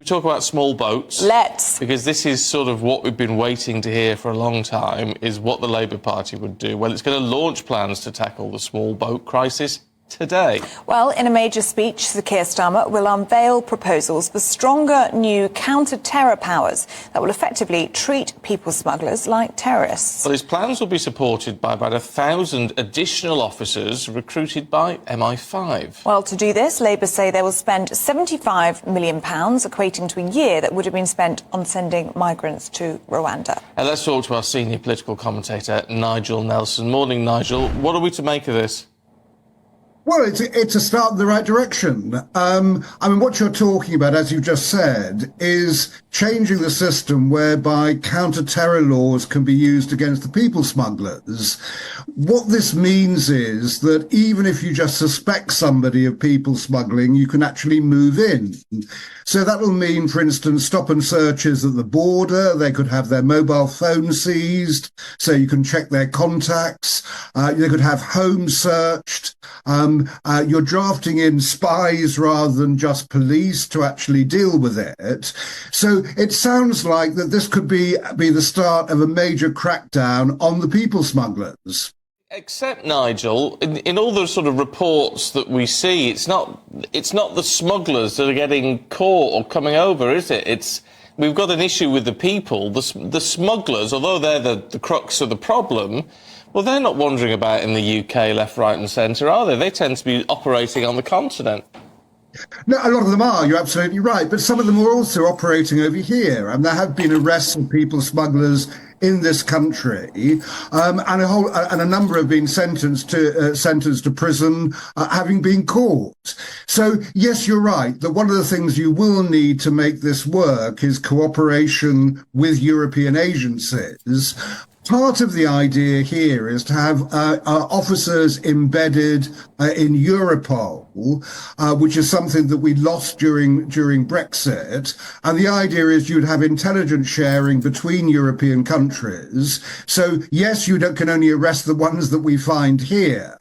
talk about small boats? Let's. Because this is sort of what we've been waiting to hear for a long time, is what the Labour Party would do. Well, it's going to launch plans to tackle the small boat crisis today. Well, in a major speech, Sir Keir Starmer will unveil proposals for stronger new counter-terror powers that will effectively treat people smugglers like terrorists. Well, his plans will be supported by about 1,000 additional officers recruited by MI5. Well, to do this, Labour say they will spend £75 million, equating to a year that would have been spent on sending migrants to Rwanda. And let's talk to our senior political commentator, Nigel Nelson. Morning, Nigel. What are we to make of this? Well, it's a start in the right direction. I mean, what you're talking about, as you just said, is changing the system whereby counter-terror laws can be used against the people smugglers. What this means is that even if you just suspect somebody of people smuggling, you can actually move in. So that will mean, for instance, stop and searches at the border. They could have their mobile phone seized, so you can check their contacts. They could have homes searched. You're drafting in spies rather than just police to actually deal with it. So it sounds like that this could be the start of a major crackdown on the people smugglers. Except, Nigel, in all the sort of reports that we see, it's not the smugglers that are getting caught or coming over, is it? We've got an issue with the people. The smugglers, although they're the crux of the problem, well, they're not wandering about in the UK left, right and centre, are they? They tend to be operating on the continent. No, a lot of them are, you're absolutely right, but some of them are also operating over here, and there have been arrests of people smugglers in this country, and a number have been sentenced to prison, having been caught. So yes, you're right that one of the things you will need to make this work is cooperation with European agencies. Part of the idea here is to have officers embedded in Europol, which is something that we lost during Brexit. And the idea is you'd have intelligence sharing between European countries. So yes, you can only arrest the ones that we find here,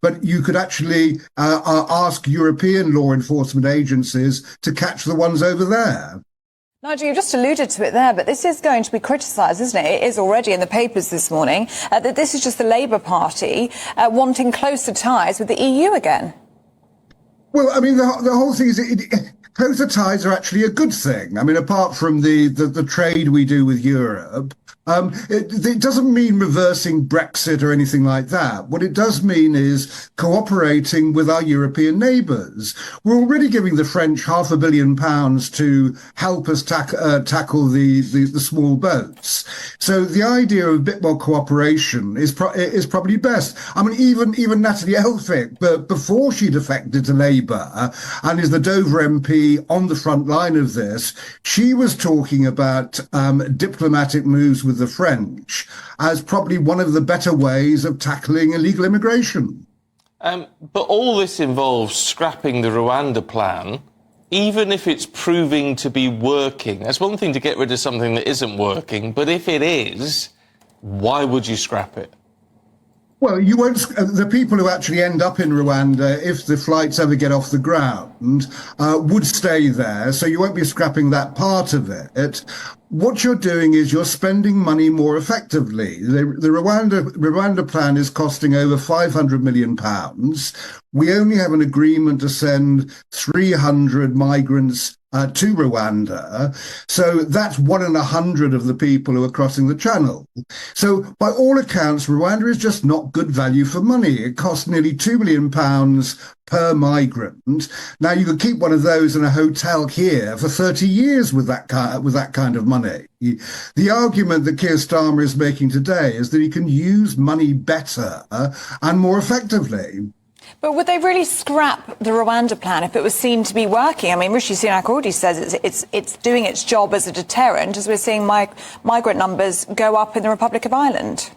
but you could actually ask European law enforcement agencies to catch the ones over there. Nigel, you just alluded to it there, but this is going to be criticised, isn't it? It is already in the papers this morning that this is just the Labour Party wanting closer ties with the EU again. Well, I mean, the whole thing is closer ties are actually a good thing. I mean, apart from the trade we do with Europe, it doesn't mean reversing Brexit or anything like that. What it does mean is cooperating with our European neighbours. We're already giving the French £500 million to help us tackle the small boats. So the idea of a bit more cooperation is probably best. I mean, even Natalie Elphicke, but before she defected to Labour and is the Dover MP on the front line of this, she was talking about diplomatic moves with the French as probably one of the better ways of tackling illegal immigration. But all this involves scrapping the Rwanda plan, even if it's proving to be working. That's one thing to get rid of something that isn't working, but if it is, why would you scrap it? Well, you won't. The people who actually end up in Rwanda, if the flights ever get off the ground, would stay there. So you won't be scrapping that part of it. What you're doing is you're spending money more effectively. The Rwanda plan is costing over £500 million. We only have an agreement to send 300 migrants to Rwanda. So that's 1 in 100 of the people who are crossing the channel. So by all accounts, Rwanda is just not good value for money. It costs nearly £2 million per migrant. Now you could keep one of those in a hotel here for 30 years with that kind of money. The argument that Keir Starmer is making today is that he can use money better and more effectively. But would they really scrap the Rwanda plan if it was seen to be working? I mean, Rishi Sunak already says it's doing its job as a deterrent, as we're seeing migrant numbers go up in the Republic of Ireland.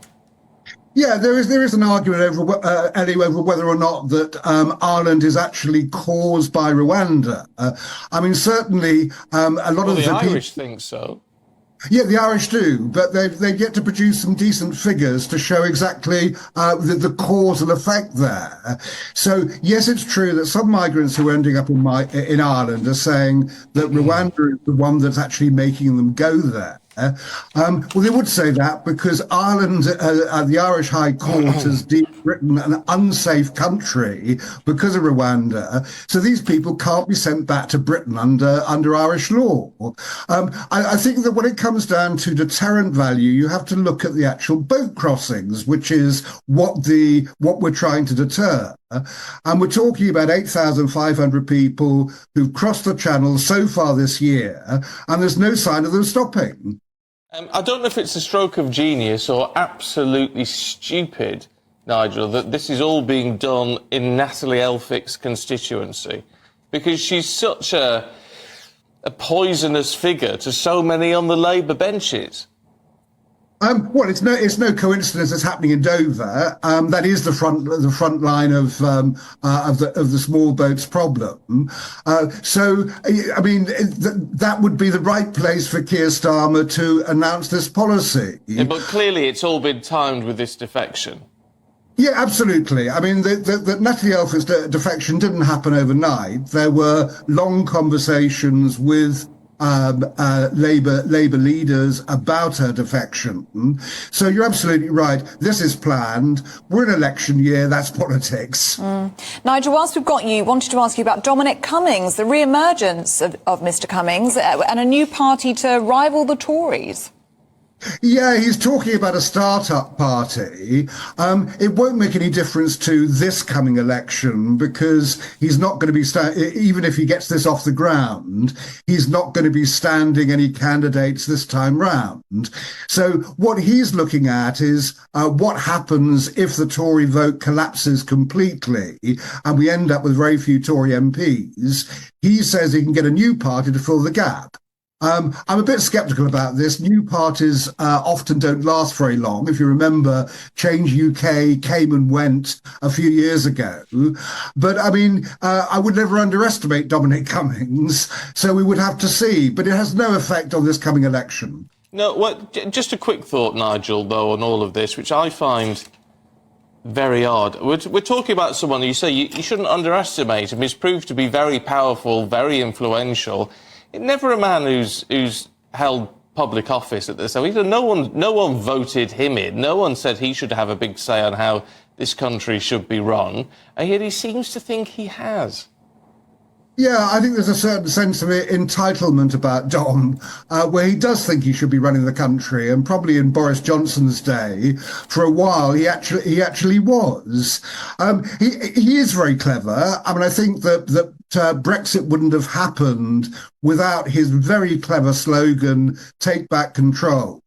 Yeah, there is an argument over whether or not that Ireland is actually caused by Rwanda. I mean, certainly a lot of the Irish think so. Yeah, the Irish do, but they've yet to produce some decent figures to show exactly the cause and effect there. So, yes, it's true that some migrants who are ending up in Ireland are saying that Rwanda is the one that's actually making them go there. Well, they would say that because Ireland, the Irish High Court has deemed Britain an unsafe country because of Rwanda. So these people can't be sent back to Britain under Irish law. I think that when it comes down to deterrent value, you have to look at the actual boat crossings, which is what we're trying to deter. And we're talking about 8,500 people who've crossed the Channel so far this year, and there's no sign of them stopping. I don't know if it's a stroke of genius or absolutely stupid, Nigel, that this is all being done in Natalie Elphick's constituency, because she's such a poisonous figure to so many on the Labour benches. Well, it's no coincidence it's happening in Dover. That is the front line of the small boats problem. So, I mean, that would be the right place for Keir Starmer to announce this policy. Yeah, but clearly, it's all been timed with this defection. Yeah, absolutely. I mean, the Natalie Elphick's defection didn't happen overnight. There were long conversations with Labour leaders about her defection. So you're absolutely right. This is planned. We're in election year. That's politics. Nigel, whilst we've got you, wanted to ask you about Dominic Cummings, the re-emergence of Mr. Cummings and a new party to rival the Tories. Yeah, he's talking about a start-up party. It won't make any difference to this coming election because he's not going to be, even if he gets this off the ground, he's not going to be standing any candidates this time round. So what he's looking at is what happens if the Tory vote collapses completely and we end up with very few Tory MPs. He says he can get a new party to fill the gap. I'm a bit sceptical about this. New parties often don't last very long. If you remember, Change UK came and went a few years ago. But I mean, I would never underestimate Dominic Cummings, so we would have to see. But it has no effect on this coming election. No, well, just a quick thought, Nigel, though, on all of this, which I find very odd. We're talking about someone who you say you shouldn't underestimate him. He's proved to be very powerful, very influential. Never a man who's held public office at this level. No one voted him in. No one said he should have a big say on how this country should be run. And yet he seems to think he has. Yeah, I think there's a certain sense of entitlement about Dom, where he does think he should be running the country, and probably in Boris Johnson's day, for a while, he actually was. He is very clever. I mean, I think that Brexit wouldn't have happened without his very clever slogan, "Take back control."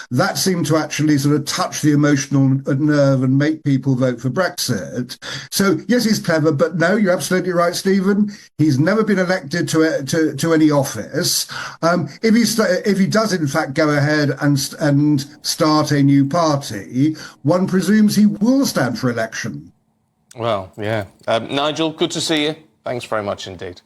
That seemed to actually sort of touch the emotional nerve and make people vote for Brexit. So yes, he's clever, but no, you're absolutely right, Stephen. He's never been elected to any office. If he does in fact go ahead and start a new party, one presumes he will stand for election. Well, yeah. Nigel, good to see you. Thanks very much indeed.